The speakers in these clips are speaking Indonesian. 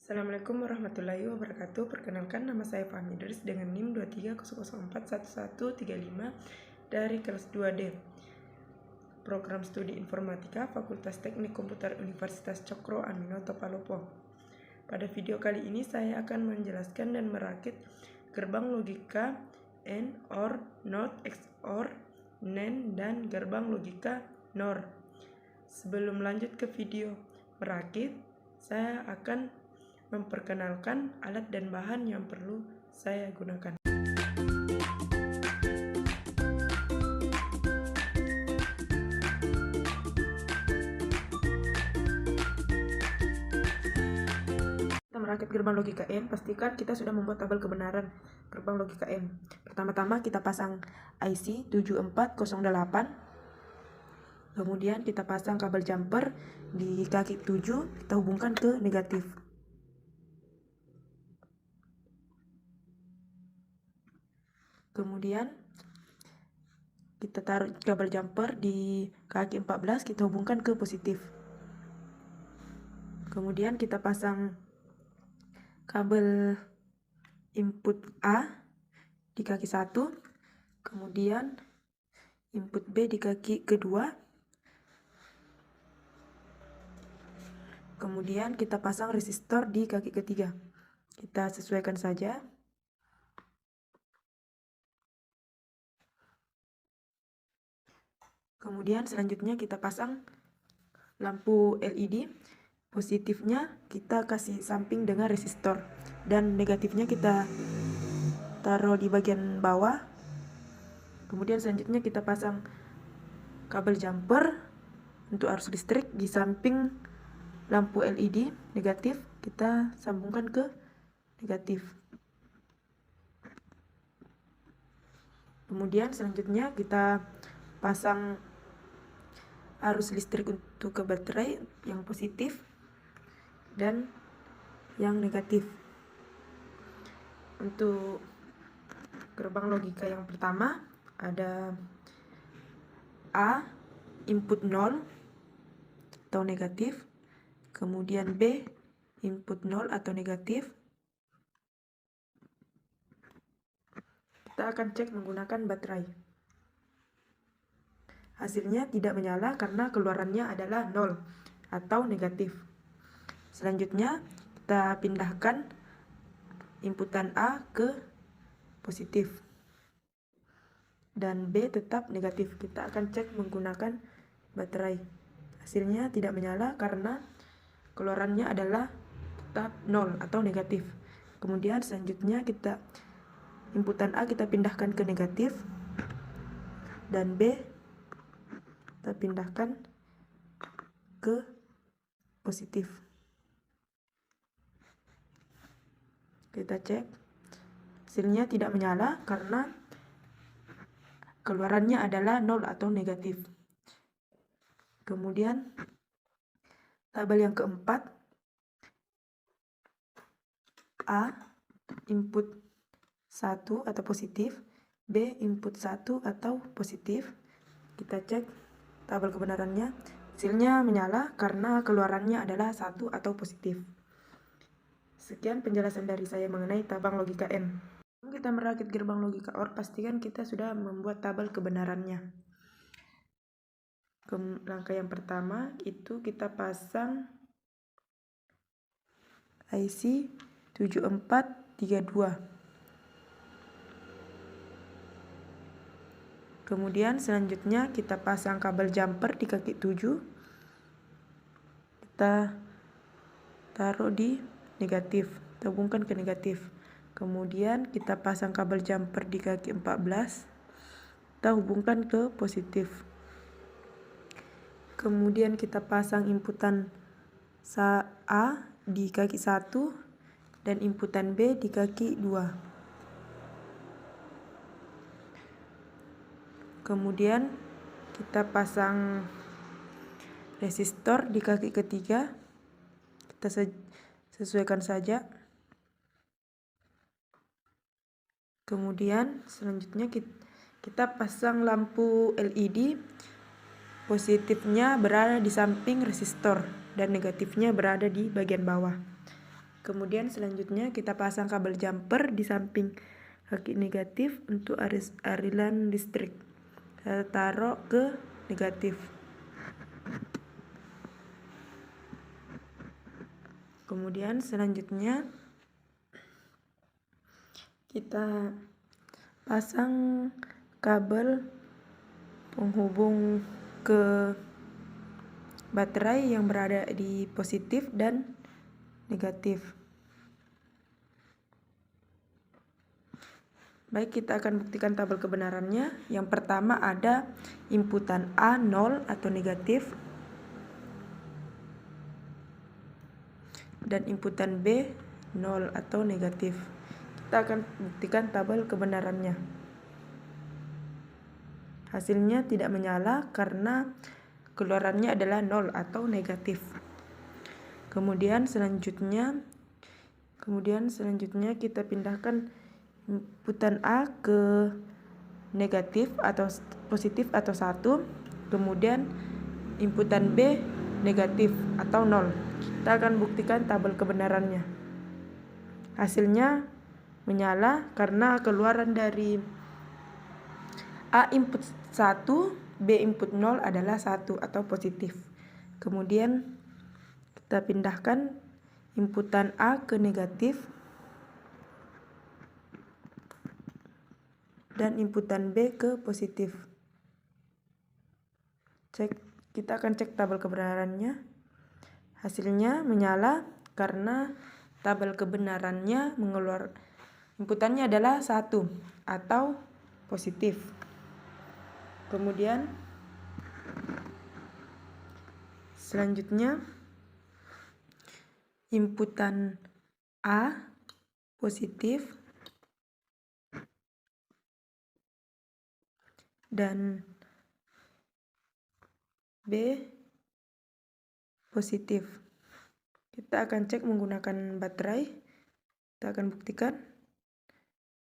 Assalamualaikum warahmatullahi wabarakatuh. Perkenalkan, nama saya Fahmi Idris dengan NIM 2300411135 dari kelas 2D. Program Studi Informatika Fakultas Teknik Komputer Universitas Cokro Aminoto Palopo. Pada video kali ini saya akan menjelaskan dan merakit gerbang logika AND, OR, NOT, XOR, NAND, dan gerbang logika NOR. Sebelum lanjut ke video merakit, saya akan memperkenalkan alat dan bahan yang perlu saya gunakan. Kita merakit gerbang logika AND, pastikan kita sudah membuat tabel kebenaran gerbang logika AND. Pertama-tama kita pasang IC 7408. Kemudian kita pasang kabel jumper di kaki 7, kita hubungkan ke negatif. Kemudian kita taruh kabel jumper di kaki 14, kita hubungkan ke positif. Kemudian kita pasang kabel input A di kaki 1, kemudian input B di kaki kedua. Kemudian kita pasang resistor di kaki ketiga. Kita sesuaikan saja. Kemudian selanjutnya kita pasang lampu LED. Positifnya kita kasih samping dengan resistor dan negatifnya kita taruh di bagian bawah. Kemudian selanjutnya kita pasang kabel jumper untuk arus listrik di samping lampu LED negatif, kita sambungkan ke negatif. Kemudian selanjutnya kita pasang arus listrik untuk ke baterai yang positif dan yang negatif. Untuk gerbang logika yang pertama ada A input 0 atau negatif, kemudian B input 0 atau negatif. Kita akan cek menggunakan baterai. Hasilnya tidak menyala karena keluarannya adalah 0 atau negatif. Selanjutnya kita pindahkan inputan A ke positif dan B tetap negatif. Kita akan cek menggunakan baterai. Hasilnya tidak menyala karena keluarannya adalah tetap 0 atau negatif. Kemudian selanjutnya inputan A kita pindahkan ke negatif dan B kita pindahkan ke positif. Kita cek, hasilnya tidak menyala karena keluarannya adalah 0 atau negatif. Kemudian tabel yang keempat, A input 1 atau positif, B input 1 atau positif. Kita cek tabel kebenarannya, hasilnya menyala karena keluarannya adalah 1 atau positif. Sekian penjelasan dari saya mengenai tabang logika AND. Sebelum kita merakit gerbang logika OR, pastikan kita sudah membuat tabel kebenarannya. Langkah yang pertama itu kita pasang IC 7432. Kemudian selanjutnya kita pasang kabel jumper di kaki 7. Kita taruh di negatif, kita hubungkan ke negatif. Kemudian kita pasang kabel jumper di kaki 14. Kita hubungkan ke positif. Kemudian kita pasang inputan A di kaki 1 dan inputan B di kaki 2. Kemudian kita pasang resistor di kaki ketiga. Kita sesuaikan saja. Kemudian selanjutnya kita pasang lampu LED. Positifnya berada di samping resistor dan negatifnya berada di bagian bawah. Kemudian selanjutnya kita pasang kabel jumper di samping kaki negatif untuk aliran listrik. Saya taruh ke negatif. Kemudian selanjutnya kita pasang kabel penghubung ke baterai yang berada di positif dan negatif. Baik, kita akan buktikan tabel kebenarannya. Yang pertama ada inputan A 0 atau negatif dan inputan B 0 atau negatif. Kita akan buktikan tabel kebenarannya. Hasilnya tidak menyala karena keluarannya adalah 0 atau negatif. Kemudian selanjutnya kita pindahkan inputan A ke negatif atau positif atau 1, kemudian inputan B negatif atau 0. Kita akan buktikan tabel kebenarannya. Hasilnya menyala karena keluaran dari A input 1, B input 0 adalah 1 atau positif. Kemudian kita pindahkan inputan A ke negatif dan inputan B ke positif. Kita akan cek tabel kebenarannya. Hasilnya menyala karena tabel kebenarannya inputannya adalah 1 atau positif. Kemudian selanjutnya inputan A positif dan B positif. Kita akan cek menggunakan baterai. Kita akan buktikan.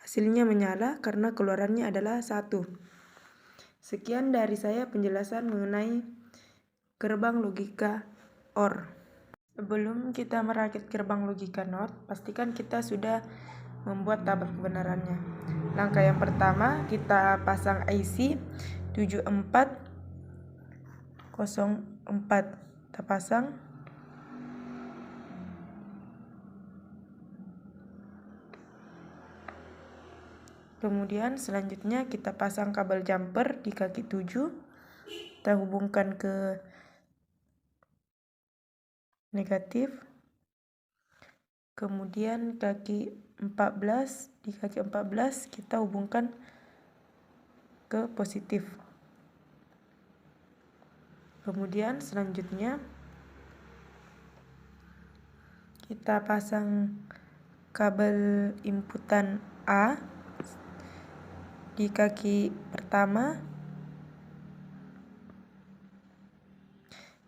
Hasilnya menyala karena keluarannya adalah 1. Sekian dari saya penjelasan mengenai gerbang logika OR. Sebelum kita merakit gerbang logika NOT, pastikan kita sudah membuat tabel kebenarannya. Langkah yang pertama, kita pasang IC 7404. Kita pasang. Kemudian selanjutnya kita pasang kabel jumper di kaki 7. Kita hubungkan ke negatif. Kemudian di kaki 14 kita hubungkan ke positif. Kemudian selanjutnya kita pasang kabel inputan A di kaki pertama.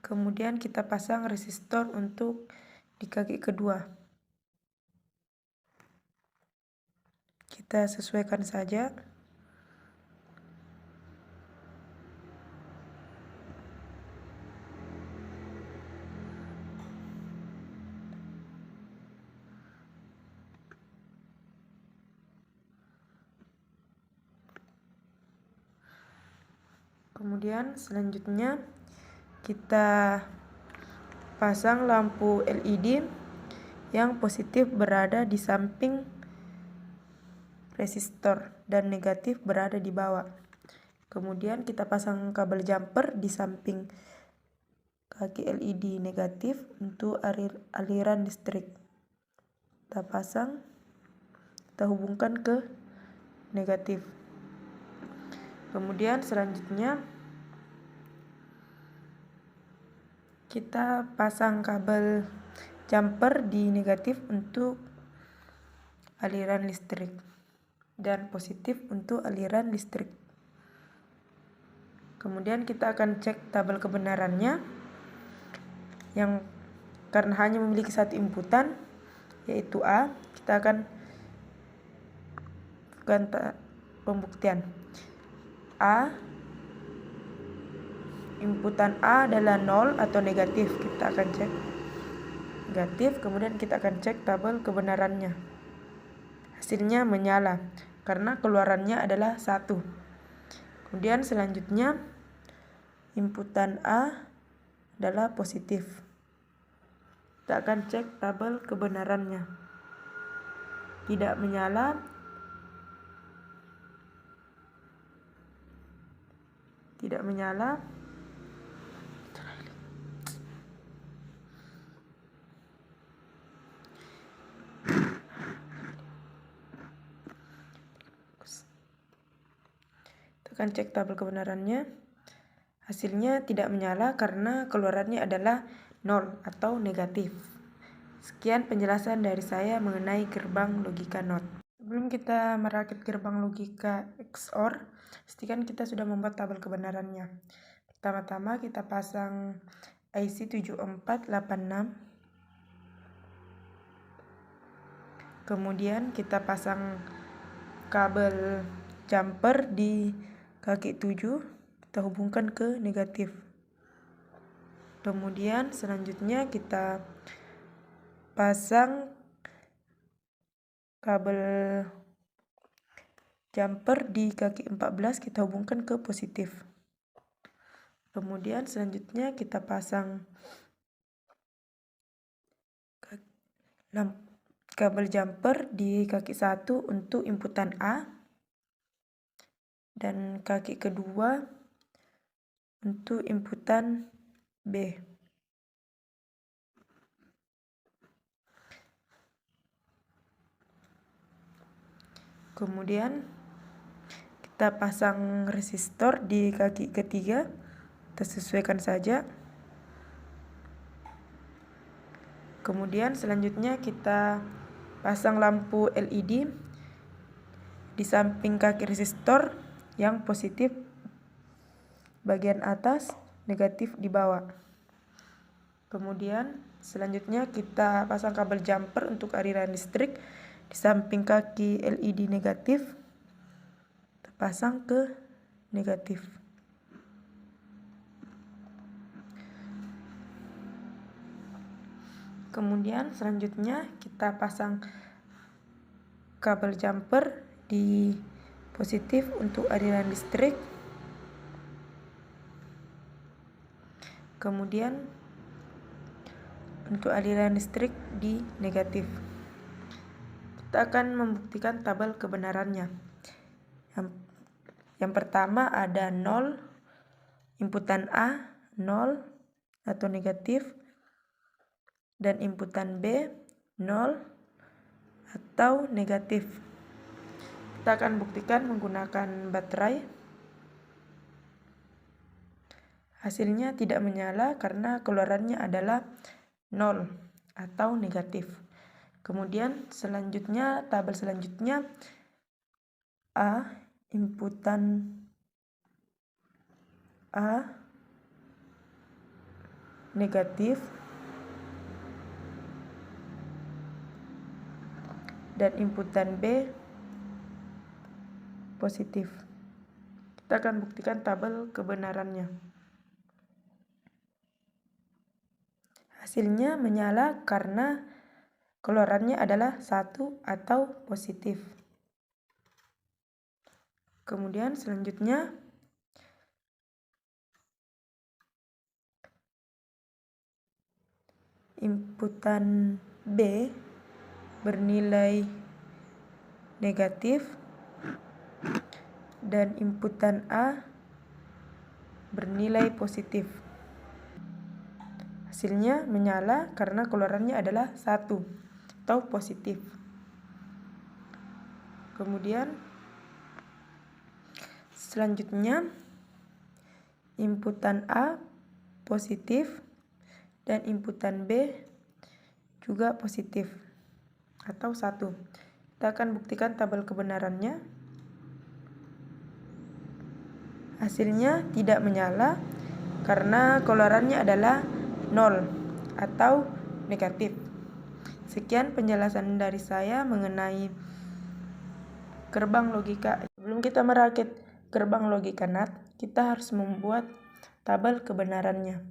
Kemudian kita pasang resistor untuk di kaki kedua. Kita sesuaikan saja. Kemudian selanjutnya kita pasang lampu LED yang positif berada di samping resistor dan negatif berada di bawah. Kemudian kita pasang kabel jumper di samping kaki LED negatif untuk aliran listrik. Kita pasang, kita hubungkan ke negatif. Kemudian selanjutnya kita pasang kabel jumper di negatif untuk aliran listrik dan positif untuk aliran listrik. Kemudian kita akan cek tabel kebenarannya yang karena hanya memiliki satu inputan yaitu A, kita akan pembuktian. Inputan A adalah 0 atau negatif. Kita akan cek. negatif. Kemudian kita akan cek tabel kebenarannya. Hasilnya menyala karena keluarannya adalah 1. Kemudian selanjutnya inputan A adalah positif. Kita akan cek tabel kebenarannya. Tidak menyala. Tidak menyala. Kita akan cek tabel kebenarannya. Hasilnya tidak menyala karena keluarannya adalah 0 atau negatif. Sekian penjelasan dari saya mengenai gerbang logika NOT. Sebelum kita merakit gerbang logika XOR, pastikan kita sudah membuat tabel kebenarannya. Pertama-tama kita pasang IC 7486. Kemudian kita pasang kabel jumper di kaki 7. Kita hubungkan ke negatif. Kemudian selanjutnya kita pasang kabel jumper di kaki 14, kita hubungkan ke positif. Kemudian selanjutnya kita pasang kabel jumper di kaki 1 untuk inputan A dan kaki kedua untuk inputan B. Kemudian kita pasang resistor di kaki ketiga. Kita sesuaikan saja. Kemudian selanjutnya kita pasang lampu LED di samping kaki resistor yang positif bagian atas, negatif di bawah. Kemudian selanjutnya kita pasang kabel jumper untuk aliran listrik di samping kaki LED negatif, kita pasang ke negatif. Kemudian selanjutnya kita pasang kabel jumper di positif untuk aliran listrik. Kemudian untuk aliran listrik di negatif. Kita akan membuktikan tabel kebenarannya. Yang pertama ada 0, inputan A 0 atau negatif, dan inputan B 0 atau negatif. Kita akan buktikan menggunakan baterai. Hasilnya tidak menyala karena keluarannya adalah 0 atau negatif. Kemudian selanjutnya tabel selanjutnya A, inputan A negatif dan inputan B positif. Kita akan buktikan tabel kebenarannya. Hasilnya menyala karena keluarannya adalah 1 atau positif. Kemudian selanjutnya inputan B bernilai negatif dan inputan A bernilai positif. Hasilnya menyala karena keluarannya adalah 1 atau positif. Kemudian selanjutnya inputan A positif dan inputan B juga positif atau 1. Kita akan buktikan tabel kebenarannya. Hasilnya tidak menyala karena keluarannya adalah 0 atau negatif. Sekian penjelasan dari saya mengenai gerbang logika. Sebelum kita merakit gerbang logika NOT, kita harus membuat tabel kebenarannya.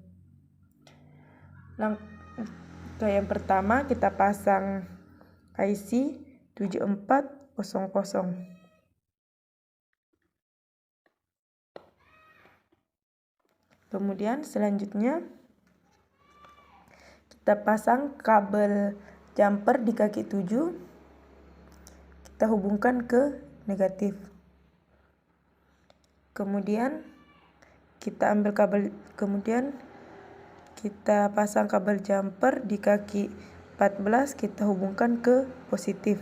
Yang pertama kita pasang IC 7400. Kemudian selanjutnya kita pasang kabel jumper di kaki 7. Kita hubungkan ke negatif. Kemudian kita pasang kabel jumper di kaki 14, kita hubungkan ke positif.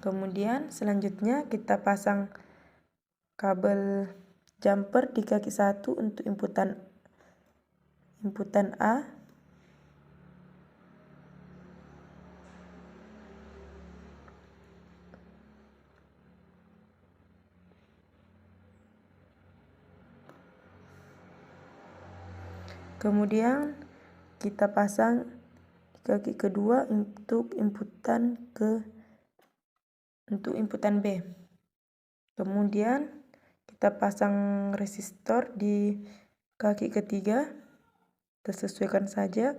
Kemudian selanjutnya kita pasang kabel jumper di kaki 1 untuk inputan A. Kemudian kita pasang di kaki kedua untuk inputan B. Kemudian kita pasang resistor di kaki ketiga. Kita sesuaikan saja.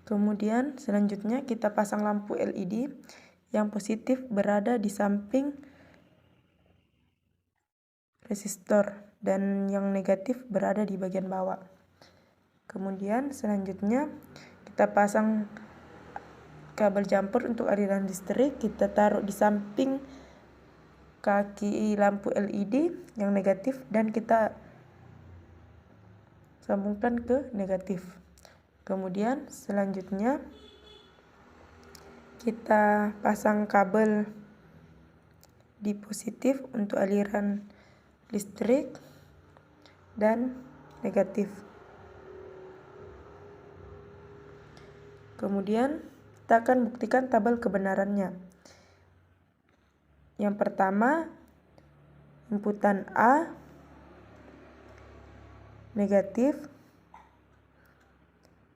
Kemudian selanjutnya kita pasang lampu LED. Yang positif berada di samping resistor dan yang negatif berada di bagian bawah. Kemudian selanjutnya kita pasang kabel jumper untuk aliran listrik. Kita taruh di samping kaki lampu LED yang negatif dan kita sambungkan ke negatif. Kemudian selanjutnya kita pasang kabel di positif untuk aliran listrik dan negatif. Kemudian kita akan buktikan tabel kebenarannya. Yang pertama, inputan A negatif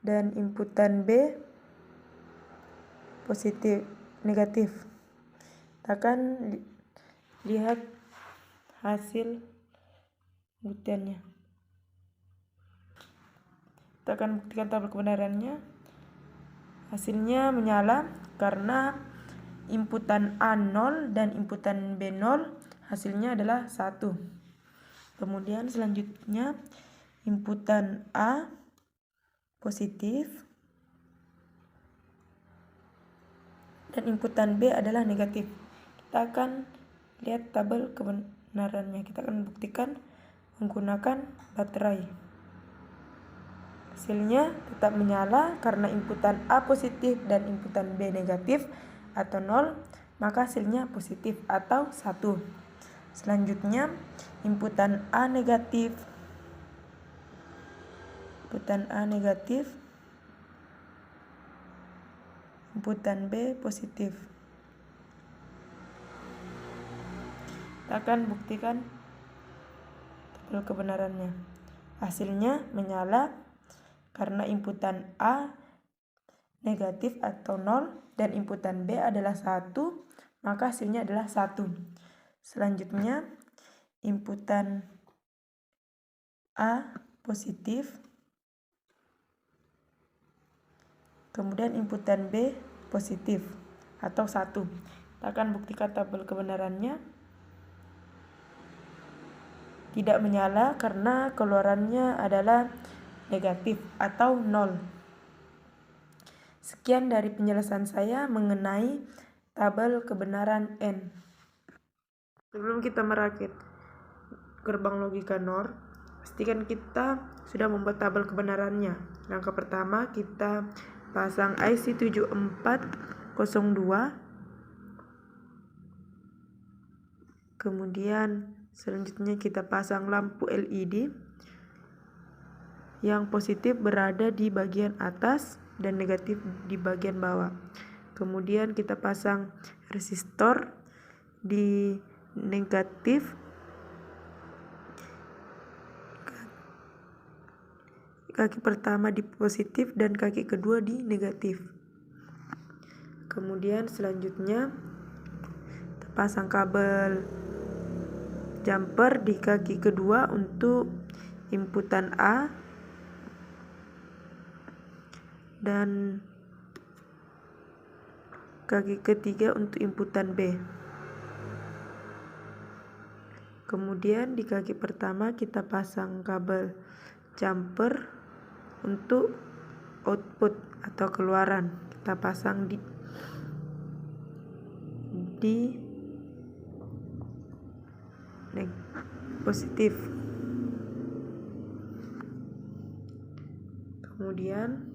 dan inputan B negatif. Kita akan lihat hasil buktiannya. Kita akan buktikan tabel kebenarannya. Hasilnya menyala karena inputan A 0 dan inputan B 0, hasilnya adalah 1. Kemudian selanjutnya inputan A positif dan inputan B adalah negatif. Kita akan lihat tabel kebenarannya. Kita akan buktikan menggunakan baterai. Hasilnya tetap menyala karena inputan A positif dan inputan B negatif atau 0, maka hasilnya positif atau 1. Selanjutnya inputan A negatif, inputan B positif. Kita akan buktikan tabel kebenarannya. Hasilnya menyala karena inputan A negatif atau 0 dan inputan B adalah 1, maka hasilnya adalah 1. Selanjutnya inputan A positif, kemudian inputan B positif atau 1. Kita akan buktikan tabel kebenarannya. Tidak menyala karena keluarannya adalah negatif atau 0. Sekian dari penjelasan saya mengenai tabel kebenaran N. Sebelum kita merakit gerbang logika NOR, pastikan kita sudah membuat tabel kebenarannya. Langkah pertama, kita pasang IC 7402. Kemudian selanjutnya kita pasang lampu LED. Yang positif berada di bagian atas dan negatif di bagian bawah. Kemudian kita pasang resistor di negatif, kaki pertama di positif dan kaki kedua di negatif. Kemudian selanjutnya kita pasang kabel jumper di kaki kedua untuk inputan A dan kaki ketiga untuk inputan B. Kemudian di kaki pertama kita pasang kabel jumper untuk output atau keluaran. Kita pasang di positif. Kemudian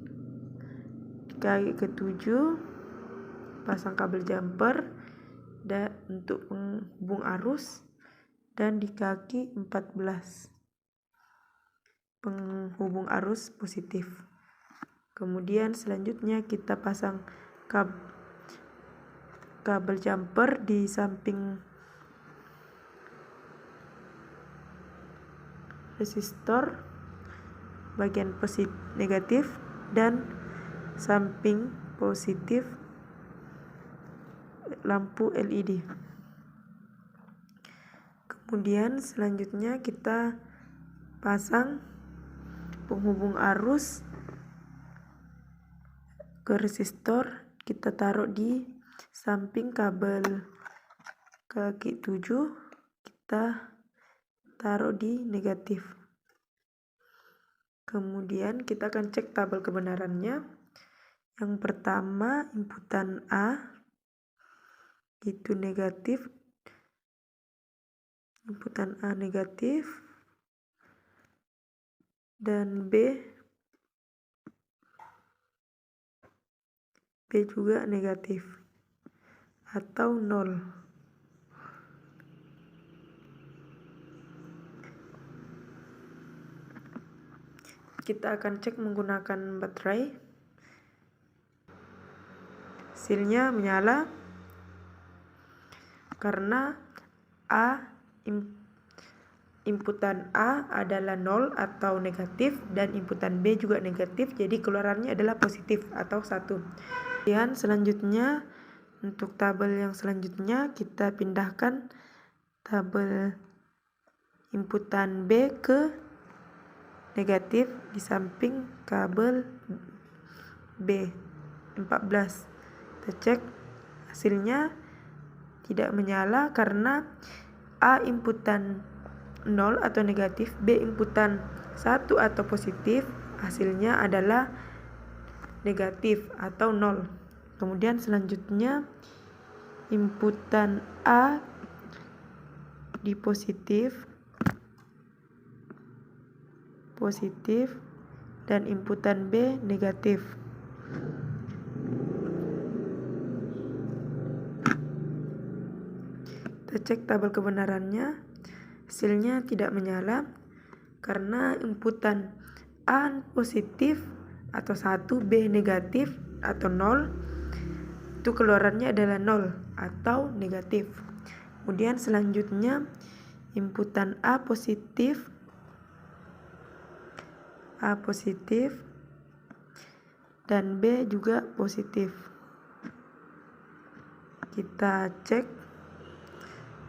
di kaki ketujuh pasang kabel jumper dan untuk penghubung arus, dan di kaki 14 penghubung arus positif. Kemudian selanjutnya kita pasang kabel jumper di samping resistor bagian negatif dan samping positif lampu LED. Kemudian selanjutnya kita pasang penghubung arus ke resistor, kita taruh di samping kabel kaki 7, kita taruh di negatif. Kemudian kita akan cek tabel kebenarannya. Yang pertama, inputan A itu negatif, inputan A negatif, dan B juga negatif atau 0. Kita akan cek menggunakan baterai. Hasilnya menyala karena inputan A adalah 0 atau negatif dan inputan B juga negatif, jadi keluarannya adalah positif atau 1. Kemudian selanjutnya untuk tabel yang selanjutnya kita pindahkan tabel inputan B ke negatif di samping kabel B14. Kita cek hasilnya tidak menyala karena A inputan 0 atau negatif, B inputan 1 atau positif, hasilnya adalah negatif atau 0. Kemudian selanjutnya inputan A di positif dan inputan B negatif. Kita cek tabel kebenarannya, hasilnya tidak menyala karena inputan A positif atau 1, B negatif atau 0, itu keluarannya adalah 0 atau negatif. Kemudian selanjutnya inputan A positif dan B juga positif. Kita cek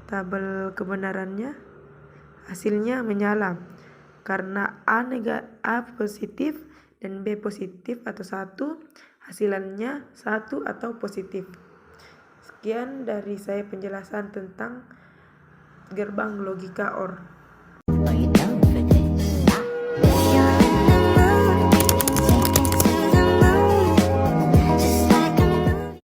tabel kebenarannya, hasilnya menyala karena A positif dan B positif atau 1, hasilnya 1 atau positif. Sekian dari saya penjelasan tentang gerbang logika OR.